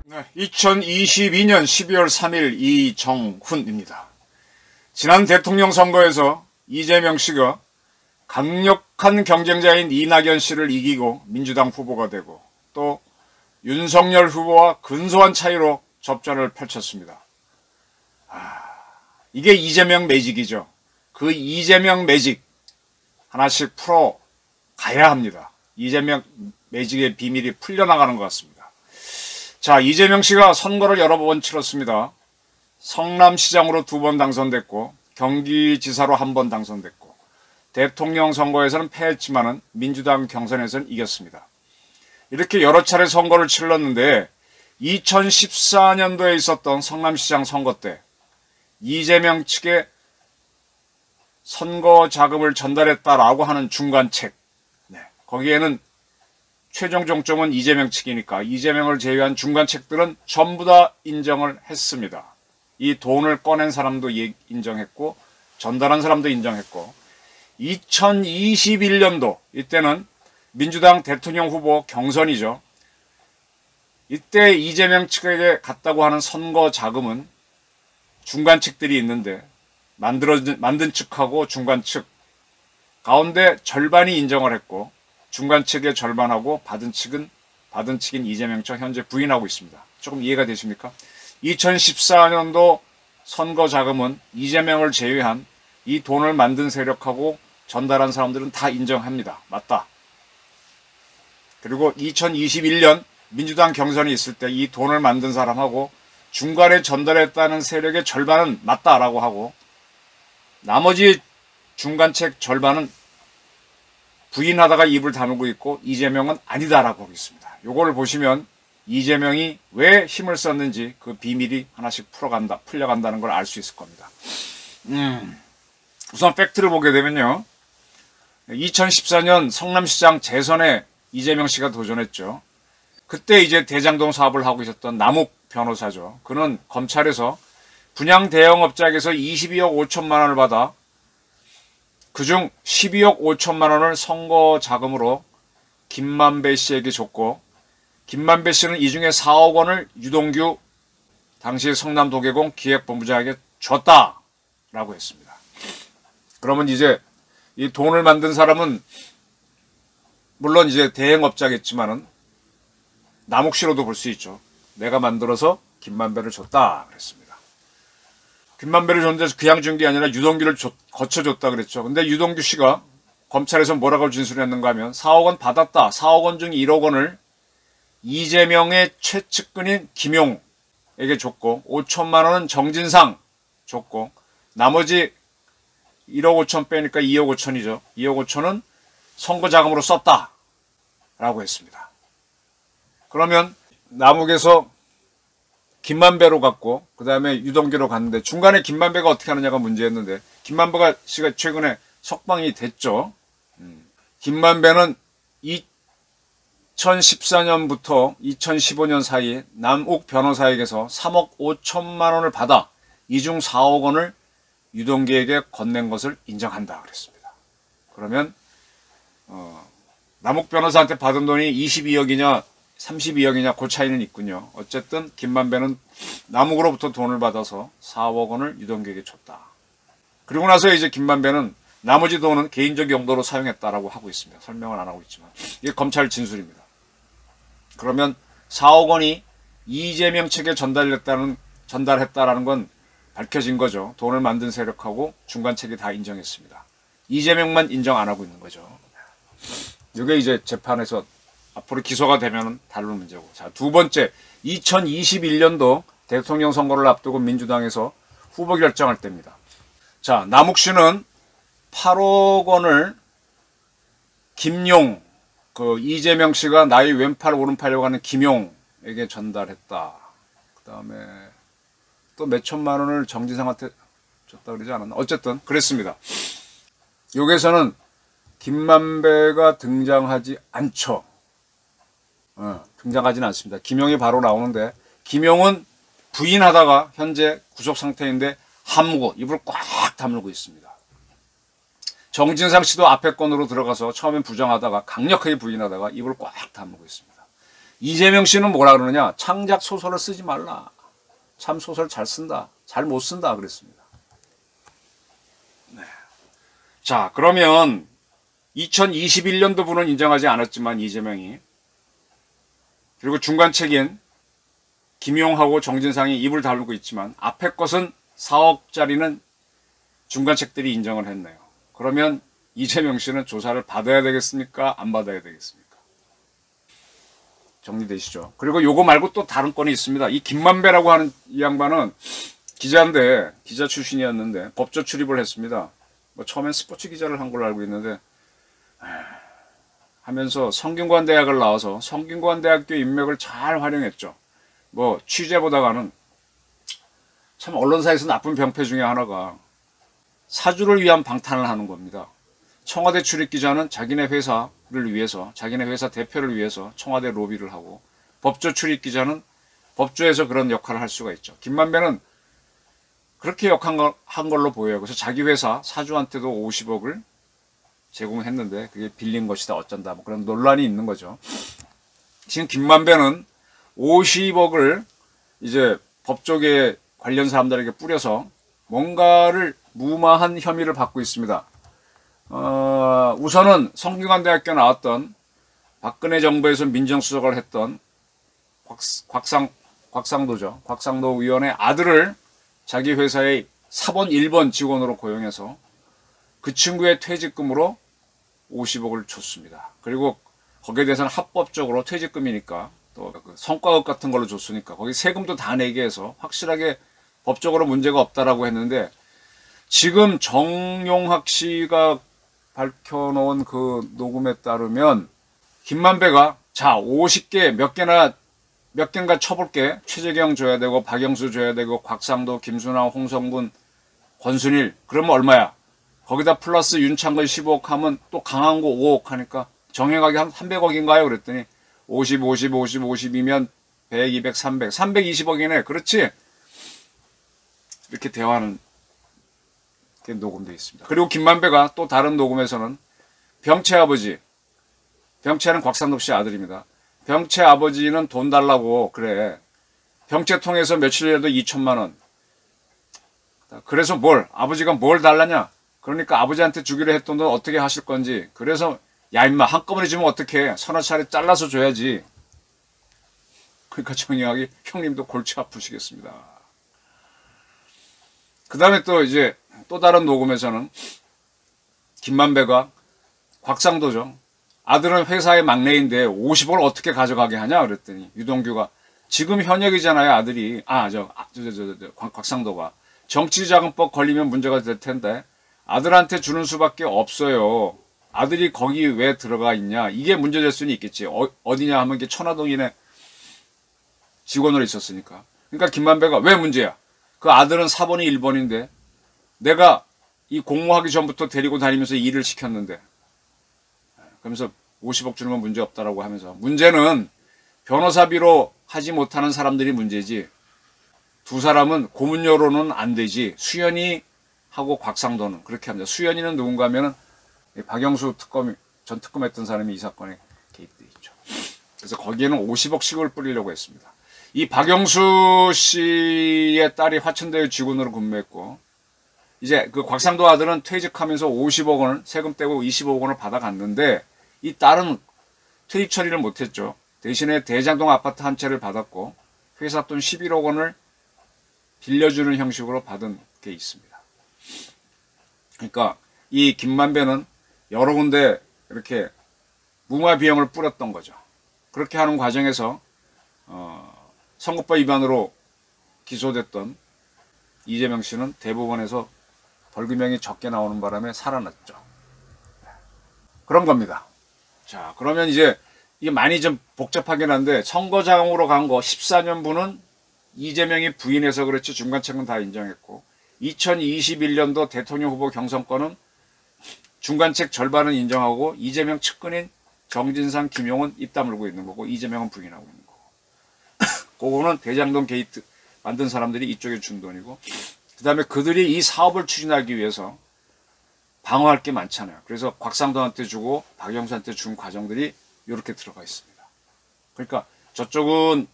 네, 2022년 12월 3일 이정훈입니다. 지난 대통령 선거에서 이재명 씨가 강력한 경쟁자인 이낙연 씨를 이기고 민주당 후보가 되고 또 윤석열 후보와 근소한 차이로 접전을 펼쳤습니다. 이게 이재명 매직이죠. 그 이재명 매직 하나씩 풀어 가야 합니다. 이재명 매직의 비밀이 풀려나가는 것 같습니다. 자, 이재명 씨가 선거를 여러 번 치렀습니다. 성남시장으로 2번 당선됐고 경기지사로 1번 당선됐고 대통령 선거에서는 패했지만은 민주당 경선에서는 이겼습니다. 이렇게 여러 차례 선거를 치렀는데 2014년도에 있었던 성남시장 선거 때 이재명 측에 선거 자금을 전달했다라고 하는 중간책, 거기에는 최종 종점은 이재명 측이니까 이재명을 제외한 중간책들은 전부 다 인정을 했습니다. 이 돈을 꺼낸 사람도 인정했고 전달한 사람도 인정했고 2021년도 이때는 민주당 대통령 후보 경선이죠. 이때 이재명 측에게 갔다고 하는 선거 자금은 중간측들이 있는데 만든 측하고 중간측 가운데 절반이 인정을 했고 중간측의 절반하고 받은 측인 이재명 측 현재 부인하고 있습니다. 조금 이해가 되십니까? 2014년도 선거 자금은 이재명을 제외한 이 돈을 만든 세력하고 전달한 사람들은 다 인정합니다. 맞다. 그리고 2021년 민주당 경선이 있을 때 이 돈을 만든 사람하고 중간에 전달했다는 세력의 절반은 맞다라고 하고 나머지 중간책 절반은 부인하다가 입을 다물고 있고 이재명은 아니다라고 하고 있습니다. 요거를 보시면 이재명이 왜 힘을 썼는지 그 비밀이 하나씩 풀려간다는 걸 알 수 있을 겁니다. 우선 팩트를 보게 되면요. 2014년 성남시장 재선에 이재명 씨가 도전했죠. 그때 이제 대장동 사업을 하고 있었던 남욱 변호사죠. 그는 검찰에서 분양 대형업자에게서 22억 5천만 원을 받아 그중 12억 5천만 원을 선거 자금으로 김만배 씨에게 줬고 김만배 씨는 이 중에 4억 원을 유동규 당시 성남도계공 기획본부장에게 줬다라고 했습니다. 그러면 이제 이 돈을 만든 사람은 물론 이제 대행업자겠지만은 남욱 씨로도 볼 수 있죠. 내가 만들어서 김만배를 줬다 그랬습니다. 김만배를 줬는데 그냥 준 게 아니라 유동규를 거쳐줬다 그랬죠. 근데 유동규 씨가 검찰에서 뭐라고 진술했는가 하면 4억 원 받았다. 4억 원 중 1억 원을 이재명의 최측근인 김용에게 줬고 5천만 원은 정진상 줬고 나머지 1억 5천 빼니까 2억 5천이죠. 2억 5천은 선거 자금으로 썼다 라고 했습니다. 그러면 남욱에서 김만배로 갔고 그 다음에 유동규로 갔는데 중간에 김만배가 어떻게 하느냐가 문제였는데 김만배가 씨가 최근에 석방이 됐죠. 김만배는 2014년부터 2015년 사이에 남욱 변호사에게서 3억 5천만 원을 받아 이 중 4억 원을 유동규에게 건넨 것을 인정한다 그랬습니다. 그러면 남욱 변호사한테 받은 돈이 22억이냐 32억이냐 그 차이는 있군요. 어쨌든 김만배는 남욱으로부터 돈을 받아서 4억 원을 유동규에게 줬다. 그리고 나서 이제 김만배는 나머지 돈은 개인적 용도로 사용했다라고 하고 있습니다. 설명은 안 하고 있지만 이게 검찰 진술입니다. 그러면 4억 원이 이재명 측에 전달했다라는 건 밝혀진 거죠. 돈을 만든 세력하고 중간책이 다 인정했습니다. 이재명만 인정 안 하고 있는 거죠. 이게 이제 재판에서 앞으로 기소가 되면 다른 문제고. 자, 두 번째, 2021년도 대통령 선거를 앞두고 민주당에서 후보 결정할 때입니다. 자, 남욱 씨는 8억 원을 김용, 이재명 씨가 나의 왼팔 오른팔이라고 하는 김용에게 전달했다. 그 다음에 또 몇 천만 원을 정진상한테 줬다 그러지 않았나? 어쨌든 그랬습니다. 여기에서는 김만배가 등장하지 않죠. 등장하지는 않습니다. 김용이 바로 나오는데 김용은 부인하다가 현재 구속 상태인데 함구, 입을 꽉 다물고 있습니다. 정진상 씨도 앞에 건으로 들어가서 처음엔 부정하다가 강력하게 부인하다가 입을 꽉 다물고 있습니다. 이재명 씨는 뭐라 그러느냐? 창작 소설을 쓰지 말라. 참 소설 잘 쓴다. 잘 못 쓴다 그랬습니다. 네. 자, 그러면 2021년도 분은 인정하지 않았지만 이재명이, 그리고 중간책인 김용하고 정진상이 입을 다물고 있지만 앞에 것은 4억짜리는 중간책들이 인정을 했네요. 그러면 이재명 씨는 조사를 받아야 되겠습니까? 안 받아야 되겠습니까? 정리되시죠? 그리고 요거 말고 또 다른 건이 있습니다. 이 김만배라고 하는 이 양반은 기자인데, 기자 출신이었는데 법조 출입을 했습니다. 뭐 처음엔 스포츠 기자를 한 걸로 알고 있는데 하면서 성균관대학을 나와서 성균관대학교 인맥을 잘 활용했죠. 뭐 취재보다가는 참 언론사에서 나쁜 병폐 중에 하나가 사주를 위한 방탄을 하는 겁니다. 청와대 출입기자는 자기네 회사를 위해서, 자기네 회사 대표를 위해서 청와대 로비를 하고, 법조 출입기자는 법조에서 그런 역할을 할 수가 있죠. 김만배는 그렇게 한 걸로 보여요. 그래서 자기 회사 사주한테도 50억을 제공했는데 그게 빌린 것이다 어쩐다 뭐 그런 논란이 있는 거죠. 지금 김만배는 50억을 이제 법조계 관련 사람들에게 뿌려서 뭔가를 무마한 혐의를 받고 있습니다. 우선은 성균관대학교 나왔던 박근혜 정부에서 민정수석을 했던 곽상도죠. 곽상도 의원의 아들을 자기 회사의 사본 1번 직원으로 고용해서 그 친구의 퇴직금으로 50억을 줬습니다. 그리고 거기에 대해서는 합법적으로 퇴직금이니까 또 그 성과급 같은 걸로 줬으니까 거기 세금도 다 내게 해서 확실하게 법적으로 문제가 없다라고 했는데, 지금 정용학 씨가 밝혀놓은 그 녹음에 따르면 김만배가 자 50개 몇 개인가 쳐볼게. 최재경 줘야 되고 박영수 줘야 되고 곽상도, 김순환, 홍성군, 권순일 그러면 얼마야? 거기다 플러스 윤창근 15억 하면 또 강한구 5억 하니까 정형하게 한 300억인가요? 그랬더니 50, 50, 50, 50이면 100, 200, 300, 320억이네. 그렇지? 이렇게 대화하는 게 녹음되어 있습니다. 그리고 김만배가 또 다른 녹음에서는 병채 아버지, 병채는 곽상도 씨 아들입니다. 병채 아버지는 돈 달라고 그래. 병채 통해서 며칠 전에도 2천만 원. 그래서 아버지가 뭘 달라냐? 그러니까 아버지한테 주기로 했던 돈 어떻게 하실 건지. 그래서 야 임마 한꺼번에 주면 어떡해. 서너 차례 잘라서 줘야지. 그러니까 정의하기 형님도 골치 아프시겠습니다. 그 다음에 또 이제 또 다른 녹음에서는 김만배가 곽상도죠. 아들은 회사의 막내인데 50억을 어떻게 가져가게 하냐 그랬더니 유동규가 지금 현역이잖아요 아들이. 곽상도가 정치자금법 걸리면 문제가 될 텐데 아들한테 주는 수밖에 없어요. 아들이 거기 왜 들어가 있냐. 이게 문제될 수는 있겠지. 어디냐 하면 이게 천화동인에 직원으로 있었으니까. 그러니까 김만배가 왜 문제야. 그 아들은 사본이 1번인데 내가 이 공모하기 전부터 데리고 다니면서 일을 시켰는데 그러면서 50억 주는 건 문제 없다라고 하면서 문제는 변호사비로 하지 못하는 사람들이 문제지 두 사람은 고문료로는 안 되지. 수연이 하고 곽상도는 그렇게 합니다. 수연이는 누군가 하면은 박영수 전 특검했던 사람이 이 사건에 개입되어 있죠. 그래서 거기에는 50억씩을 뿌리려고 했습니다. 이 박영수 씨의 딸이 화천대유 직원으로 근무했고 이제 그 곽상도 아들은 퇴직하면서 50억 원을 세금 떼고 25억 원을 받아갔는데 이 딸은 퇴직 처리를 못했죠. 대신에 대장동 아파트 한 채를 받았고 회사 돈 11억 원을 빌려주는 형식으로 받은 게 있습니다. 그러니까 이 김만배는 여러 군데 이렇게 무마 비용을 뿌렸던 거죠. 그렇게 하는 과정에서 선거법 위반으로 기소됐던 이재명 씨는 대법원에서 벌금형이 적게 나오는 바람에 살아났죠. 그런 겁니다. 자, 그러면 이제 이게 많이 좀 복잡하긴 한데 선거자금으로 간 거 14년분은 이재명이 부인해서 그렇지 중간책은 다 인정했고 2021년도 대통령 후보 경선권은 중간책 절반은 인정하고 이재명 측근인 정진상, 김용은 입 다물고 있는 거고 이재명은 부인하고 있는 거고 그거는 대장동 게이트 만든 사람들이 이쪽에 준 돈이고 그 다음에 그들이 이 사업을 추진하기 위해서 방어할 게 많잖아요. 그래서 곽상도한테 주고 박영수한테 준 과정들이 이렇게 들어가 있습니다. 그러니까 저쪽은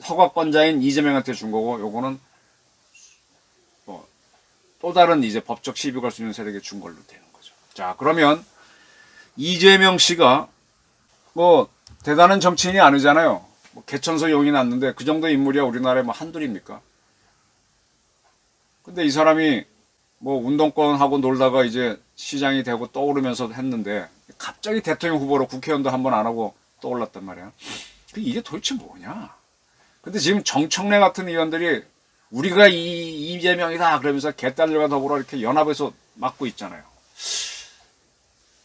허가권자인 이재명한테 준 거고, 요거는 또 다른 이제 법적 시비 걸 수 있는 세력에 준 걸로 되는 거죠. 자, 그러면 이재명 씨가 뭐 대단한 정치인이 아니잖아요. 뭐 개천서 용이 났는데 그 정도 인물이야 우리나라에 뭐 한둘입니까? 근데 이 사람이 뭐 운동권하고 놀다가 이제 시장이 되고 떠오르면서 했는데 갑자기 대통령 후보로 국회의원도 한 번 안 하고 떠올랐단 말이야. 이게 도대체 뭐냐? 근데 지금 정청래 같은 의원들이 우리가 이재명이다 그러면서 개딸들과 더불어 이렇게 연합해서 막고 있잖아요.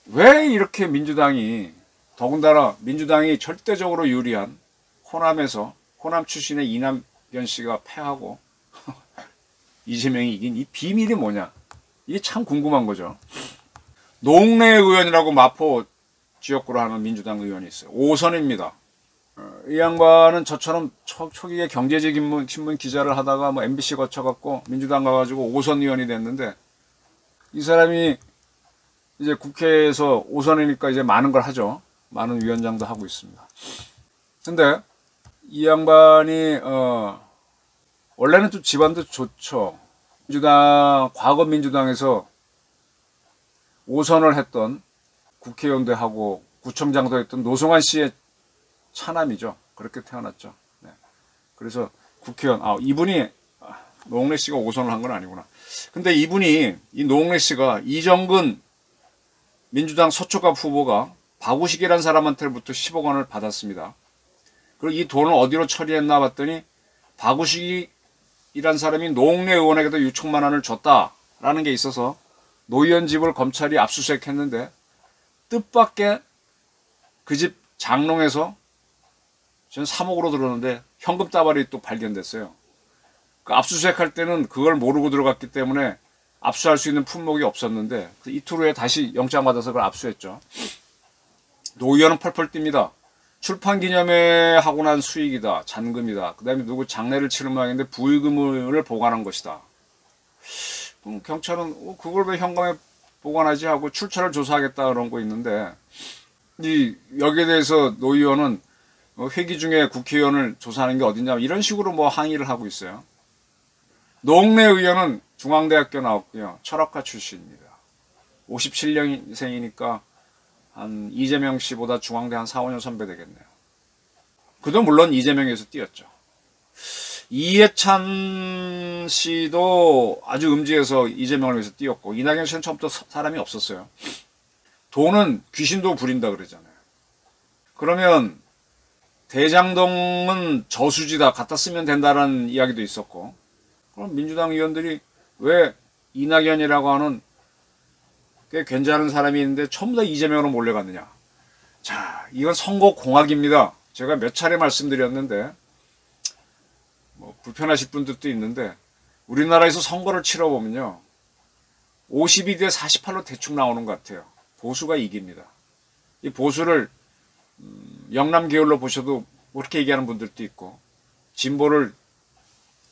왜 이렇게 민주당이, 더군다나 민주당이 절대적으로 유리한 호남에서, 호남 출신의 이낙연 씨가 패하고 이재명이 이긴 이 비밀이 뭐냐? 이게 참 궁금한 거죠. 노웅래 의원이라고 마포 지역구로 하는 민주당 의원이 있어요. 5선입니다. 이 양반은 저처럼 초기에 경제지 신문 기자를 하다가 뭐 MBC 거쳐갖고 민주당 가가지고 5선 의원이 됐는데, 이 사람이 이제 국회에서 5선이니까 이제 많은 걸 하죠. 많은 위원장도 하고 있습니다. 근데 이 양반이 원래는 좀 집안도 좋죠. 과거 민주당에서 5선을 했던 국회의원도 하고 구청장도 했던 노승환 씨의 차남이죠. 그렇게 태어났죠. 네. 그래서 국회의원, 이분이, 노웅래 씨가 5선을 한 건 아니구나. 근데 이분이, 이 노웅래 씨가 이정근 민주당 서초갑 후보가 박우식이라는 사람한테부터 10억 원을 받았습니다. 그리고 이 돈을 어디로 처리했나 봤더니 박우식이란 사람이 노웅래 의원에게도 6천만 원을 줬다라는 게 있어서 노 의원 집을 검찰이 압수수색했는데 뜻밖의 그 집 장롱에서 저는 3억으로 들었는데 현금 다발이 또 발견됐어요. 그 압수수색할 때는 그걸 모르고 들어갔기 때문에 압수할 수 있는 품목이 없었는데 이틀 후에 다시 영장 받아서 그걸 압수했죠. 노 의원은 펄펄 뜁니다. 출판 기념회 하고 난 수익이다. 잔금이다. 그 다음에 누구 장례를 치른 모양인데 부의금을 보관한 것이다. 그럼 경찰은 그걸 왜 현금에 보관하지 하고 출처를 조사하겠다 그런 거 있는데, 여기에 대해서 노 의원은 회기 중에 국회의원을 조사하는 게 어딨냐 이런 식으로 뭐 항의를 하고 있어요. 노웅래 의원은 중앙대학교 나왔고요. 철학과 출신입니다. 57년생이니까 한 이재명 씨보다 중앙대 한 4, 5년 선배 되겠네요. 그도 물론 이재명에서 뛰었죠. 이해찬 씨도 아주 음지에서 이재명을 위해서 뛰었고, 이낙연 씨는 처음부터 사람이 없었어요. 돈은 귀신도 부린다 그러잖아요. 그러면 대장동은 저수지다, 갖다 쓰면 된다라는 이야기도 있었고, 그럼 민주당 의원들이 왜 이낙연이라고 하는 꽤 괜찮은 사람이 있는데 전부 다 이재명으로 몰려갔느냐. 자, 이건 선거 공학입니다. 제가 몇 차례 말씀드렸는데 뭐 불편하실 분들도 있는데, 우리나라에서 선거를 치러보면요 52대 48로 대충 나오는 것 같아요. 보수가 이깁니다. 이 보수를 영남 계열로 보셔도 그렇게 얘기하는 분들도 있고, 진보를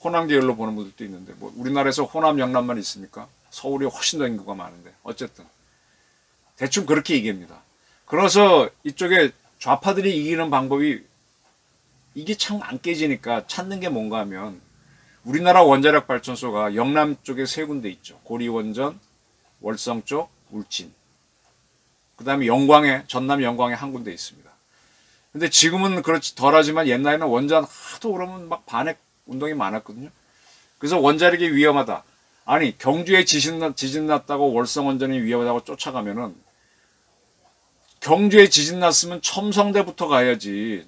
호남 계열로 보는 분들도 있는데, 뭐 우리나라에서 호남 영남만 있습니까? 서울이 훨씬 더 인구가 많은데, 어쨌든 대충 그렇게 이깁니다. 그래서 이쪽에 좌파들이 이기는 방법이, 이게 참 안 깨지니까 찾는 게 뭔가 하면, 우리나라 원자력 발전소가 영남 쪽에 세 군데 있죠. 고리원전, 월성 쪽, 울진. 그 다음에 전남 영광에 한 군데 있습니다. 근데 지금은 그렇지 덜하지만 옛날에는 원전 하도 그러면 막 반핵 운동이 많았거든요. 그래서 원자력이 위험하다. 아니, 경주에 지진 났다고 월성 원전이 위험하다고 쫓아가면은, 경주에 지진 났으면 첨성대부터 가야지.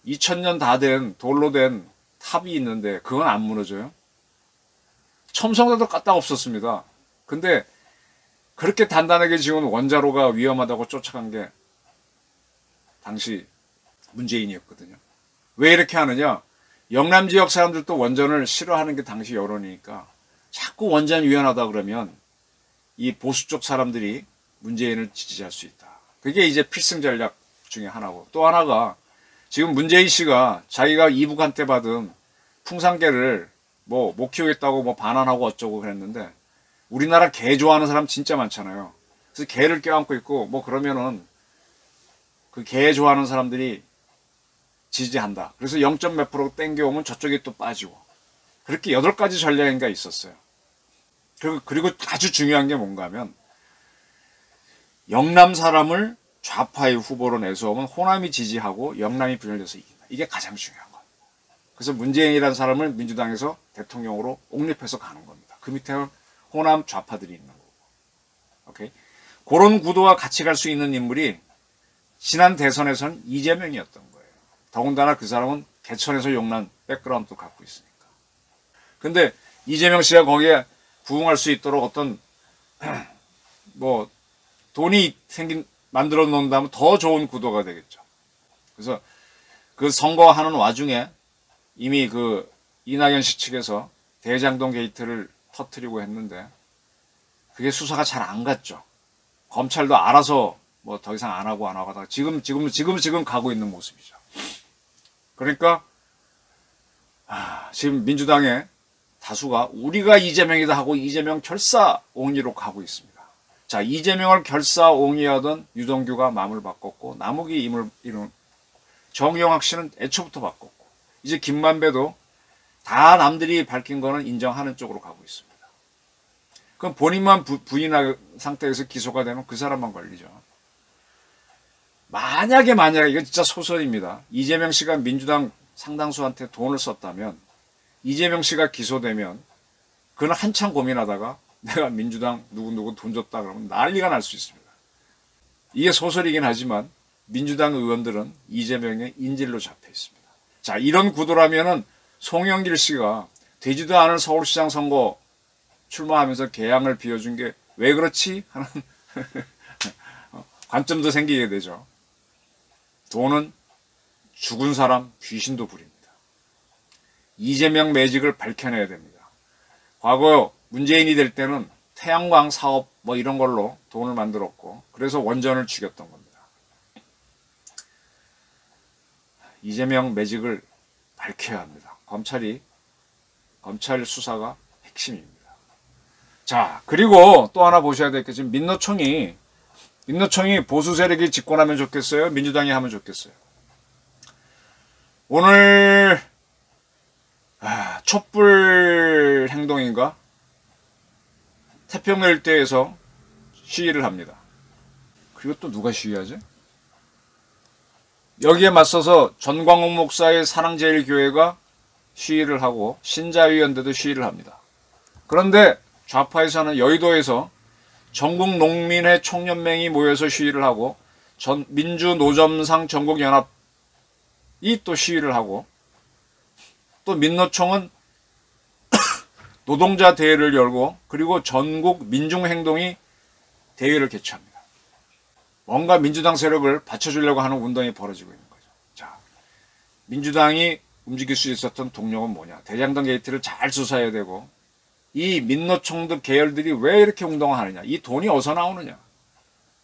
2000년 다 된 돌로 된 탑이 있는데 그건 안 무너져요? 첨성대도 까딱 없었습니다. 근데 그렇게 단단하게 지은 원자로가 위험하다고 쫓아간 게 당시 문재인이었거든요. 왜 이렇게 하느냐? 영남 지역 사람들도 원전을 싫어하는 게 당시 여론이니까 자꾸 원전 위험하다 그러면 이 보수 쪽 사람들이 문재인을 지지할 수 있다. 그게 이제 필승 전략 중에 하나고, 또 하나가 지금 문재인 씨가 자기가 이북한테 받은 풍산개를 뭐 못 키우겠다고 뭐 반환하고 어쩌고 그랬는데 우리나라 개 좋아하는 사람 진짜 많잖아요. 그래서 개를 껴안고 있고 뭐 그러면은 그 개 좋아하는 사람들이 지지한다. 그래서 0. 몇 프로 땡겨오면 저쪽에 또 빠지고 그렇게 8가지 전략인가 있었어요. 그리고 아주 중요한 게 뭔가 하면 영남 사람을 좌파의 후보로 내세우면 호남이 지지하고 영남이 분열돼서 이긴다. 이게 가장 중요한 거예요. 그래서 문재인이라는 사람을 민주당에서 대통령으로 옹립해서 가는 겁니다. 그 밑에 호남 좌파들이 있는 거고. 오케이? 그런 구도와 같이 갈 수 있는 인물이 지난 대선에선 이재명이었던 거예요. 더군다나 그 사람은 개천에서 용난 백그라운드도 갖고 있으니까. 근데 이재명 씨가 거기에 부응할 수 있도록 어떤 뭐 돈이 만들어 놓는다면 더 좋은 구도가 되겠죠. 그래서 그 선거하는 와중에 이미 그 이낙연 씨 측에서 대장동 게이트를 터뜨리고 했는데 그게 수사가 잘 안 갔죠. 검찰도 알아서 뭐 더 이상 안 하고 하다가 지금 가고 있는 모습이죠. 그러니까 지금 민주당의 다수가 우리가 이재명이다 하고 이재명 결사옹위로 가고 있습니다. 자, 이재명을 결사옹위하던 유동규가 마음을 바꿨고 남욱이 임을 이룬 정영학 씨는 애초부터 바꿨고 이제 김만배도 다 남들이 밝힌 거는 인정하는 쪽으로 가고 있습니다. 그럼 본인만 부인한 상태에서 기소가 되면 그 사람만 걸리죠. 만약에 이건 진짜 소설입니다. 이재명 씨가 민주당 상당수한테 돈을 썼다면 이재명 씨가 기소되면 그는 한참 고민하다가 내가 민주당 누구 돈 줬다 그러면 난리가 날 수 있습니다. 이게 소설이긴 하지만 민주당 의원들은 이재명의 인질로 잡혀 있습니다. 자, 이런 구도라면은 송영길 씨가 되지도 않은 서울시장 선거 출마하면서 개항을 비워준 게 왜 그렇지? 하는 관점도 생기게 되죠. 돈은 죽은 사람 귀신도 부립니다. 이재명 매직을 밝혀내야 됩니다. 과거 문재인이 될 때는 태양광 사업 뭐 이런 걸로 돈을 만들었고 그래서 원전을 죽였던 겁니다. 이재명 매직을 밝혀야 합니다. 검찰 수사가 핵심입니다. 자, 그리고 또 하나 보셔야 될 게 지금 민노총이 보수 세력이 집권하면 좋겠어요? 민주당이 하면 좋겠어요? 오늘 촛불 행동인가? 태평로 일대에서 시위를 합니다. 그리고 또 누가 시위하지? 여기에 맞서서 전광훈 목사의 사랑제일교회가 시위를 하고 신자유연대도 시위를 합니다. 그런데 좌파에서는 여의도에서 전국농민회 총연맹이 모여서 시위를 하고 민주노점상 전국연합이 또 시위를 하고 또 민노총은 노동자 대회를 열고 그리고 전국 민중행동이 대회를 개최합니다. 뭔가 민주당 세력을 받쳐주려고 하는 운동이 벌어지고 있는 거죠. 자, 민주당이 움직일 수 있었던 동력은 뭐냐? 대장동 게이트를 잘 수사해야 되고 이 민노총들 계열들이 왜 이렇게 운동을 하느냐? 이 돈이 어디서 나오느냐?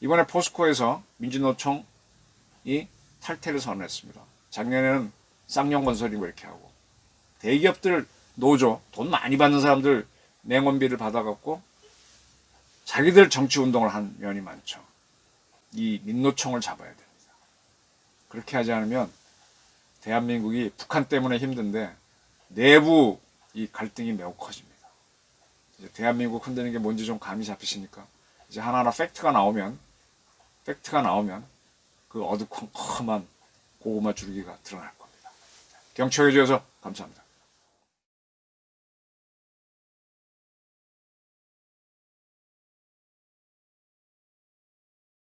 이번에 포스코에서 민주노총이 탈퇴를 선언했습니다. 작년에는 쌍용건설이 왜 이렇게 하고 대기업들 노조 돈 많이 받는 사람들 냉원비를 받아갖고 자기들 정치운동을 한 면이 많죠. 이 민노총을 잡아야 됩니다. 그렇게 하지 않으면 대한민국이 북한 때문에 힘든데 내부 이 갈등이 매우 커집니다. 이제 대한민국 흔드는 게 뭔지 좀 감이 잡히시니까 이제 하나하나 팩트가 나오면 그 어두컴컴한 고구마 줄기가 드러날 겁니다. 경청해 주셔서 감사합니다.